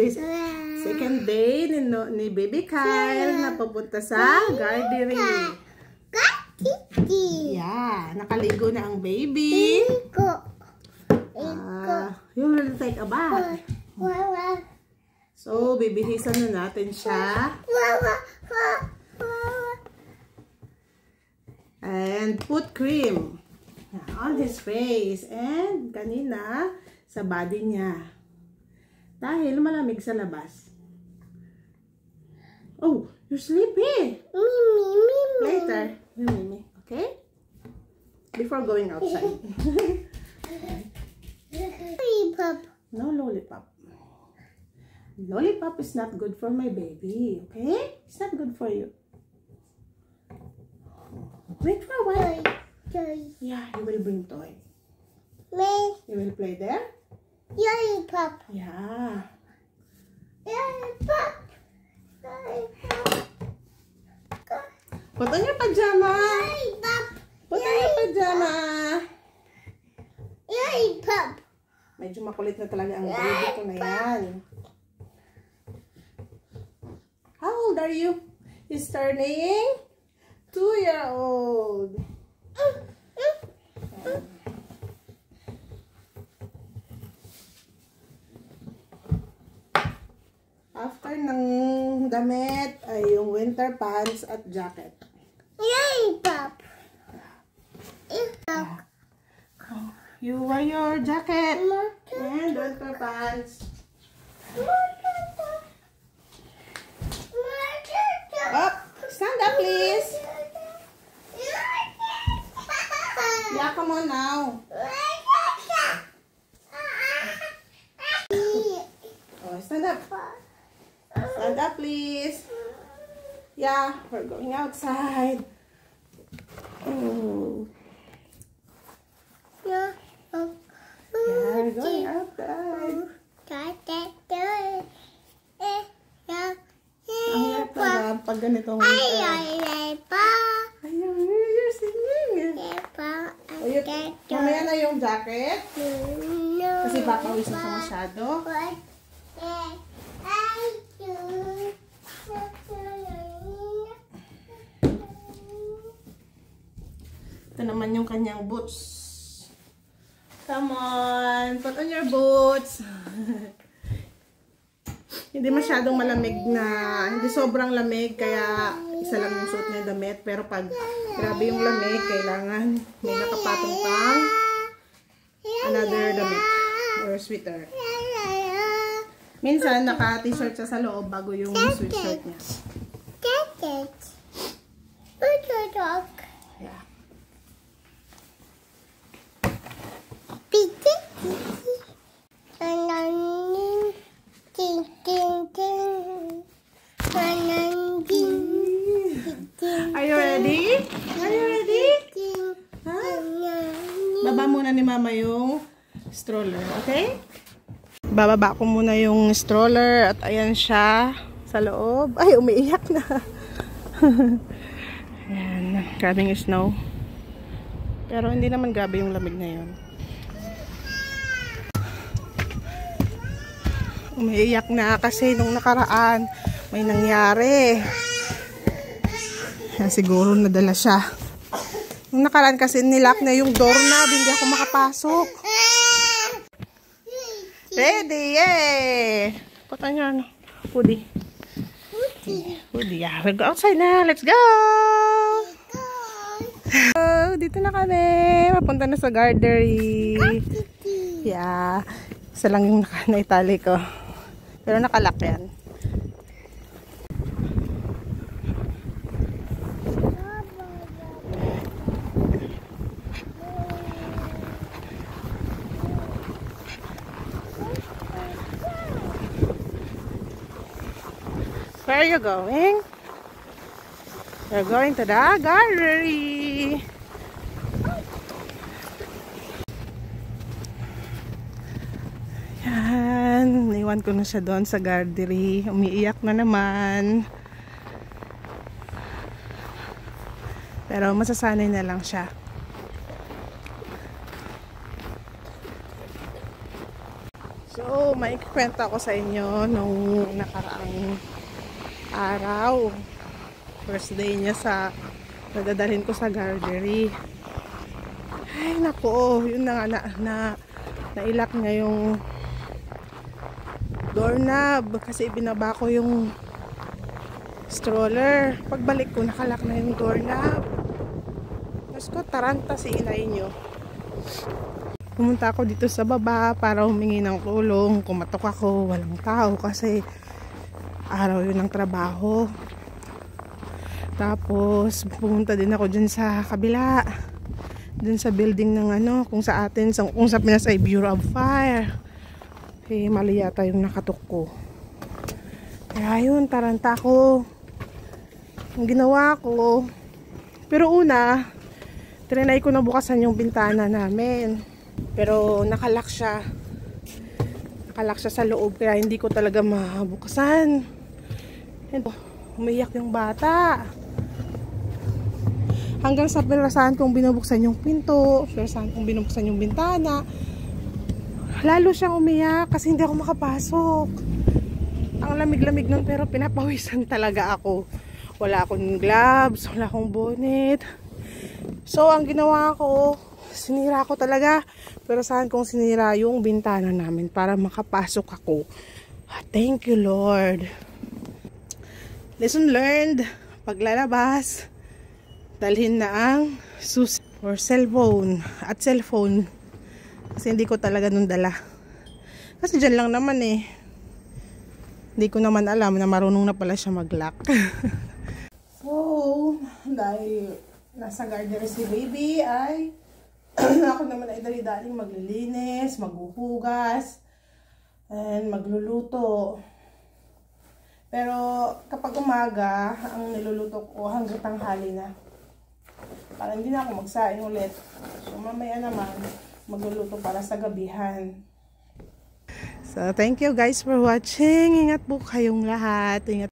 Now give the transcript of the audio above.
today's second day ni Baby Kyle na papunta sa gardery. Yeah, nakaligo na ang baby. You will take a bath. So, bibihisan na natin siya. And put cream on his face. And kanina, sa body niya. Dahil malamig sa labas. Oh, you're sleepy. Later. Mimi. Okay? Before going outside. Lollipop. No lollipop. Lollipop is not good for my baby. Okay? It's not good for you. Wait for a while. Toy. Yeah, you will bring toy. You will play there? Lollipop. Yeah. Lollipop. Put on your pajama. Lollipop. Put on your pajama. Lollipop. Medyo makulit na talaga ang baby ko na yan. How old are you? He's turning 2-year-old. After ng damit ay yung winter pants at jacket. Lollipop. You wear your jacket and winter pants. Up, stand up please. Yeah, come on now. Oh, stand up. Stand up please. Yeah, we're going outside. Oh. Yeah, we're going outside. Ang hirap na pag ganitong winter. Ayun, you're singing. Mamaya na yung jacket. Kasi papawis na ka masyado. Ito naman yung kanyang boots. Come on, put on your boots. Hindi masyadong malamig na, hindi sobrang lamig, kaya isa lang yung suot niya damit. Pero pag grabe yung lamig, kailangan may nakapatong pang another damit or sweater. Minsan, naka-t-shirt siya sa loob bago yung sweatshirt niya. Yeah. Are you ready? Are you ready? Baba muna ni Mama yung stroller, okay? Bababa ko muna yung stroller at ayan siya sa loob. Ay, umiiyak na. Ayan, grabing snow. Pero hindi naman grabe yung lamig ngayon. Umiiyak na kasi nung nakaraan may nangyari. Yan, siguro nadala siya. Nung nakaraan kasi nilock na yung doorknob, hindi ako makapasok. Ready, yay! Put on your hoodie. Hoodie, yeah. We'll go outside na. Let's go! Dito na kami. Papunta na sa gardery. Yeah. Isa lang yung naitali ko. Pero nakalock yan. Where are you going? We're going to the gallery. Yan. Naiwan ko na siya doon sa gallery. Umiiyak na naman. Pero masasanay na lang siya. So, may kwento ako sa inyo nung nakaraang araw. First day niya sa nadadalhin ko sa gardery. Ay, naku, yun na nga nailak niya yung doorknob kasi ibinaba ko yung stroller. Pagbalik ko, nakalak na yung doorknob. Diyos ko, taranta si inay nyo. Pumunta ako dito sa baba para humingi ng tulong. Kumatok ako, walang tao kasi araw yun ng trabaho. Tapos pumunta din ako dyan sa kabila, dun sa building ng kung sa Pinasay Bureau of Fire. Mali yata yung nakatok ko. Kaya yun, taranta ko. Ang ginawa ko, pero una trinay ko na bukasan yung bintana namin. Pero nakalak siya sa loob, kaya hindi ko talaga mabukasan. Umiyak yung bata. Hanggang sa pirasahan kong binubuksan yung pinto, pirasahan kong binubuksan yung bintana. Lalo siyang umiyak kasi hindi ako makapasok. Ang lamig-lamig nun, pero pinapawisan talaga ako. Wala akong gloves, wala akong bonnet. So ang ginawa ko, sinira ko talaga. Pero saan kong sinira yung bintana namin para makapasok ako. Thank you, Lord. Lesson learned. Paglalabas, dalhin na ang susi or cellphone. At cellphone. Kasi hindi ko talaga nun dala. Kasi dyan lang naman eh. Hindi ko naman alam na marunong na pala siya mag-lock. So, dahil nasa gardery si baby ay ako naman ay dali-daling maglilinis, maghuhugas, and magluluto. Pero kapag umaga, ang niluluto ko hanggang tanghali na. Para hindi na ako magsaing ulit. So mamaya naman, magluluto para sa gabihan. So thank you guys for watching. Ingat po kayong lahat. Ingat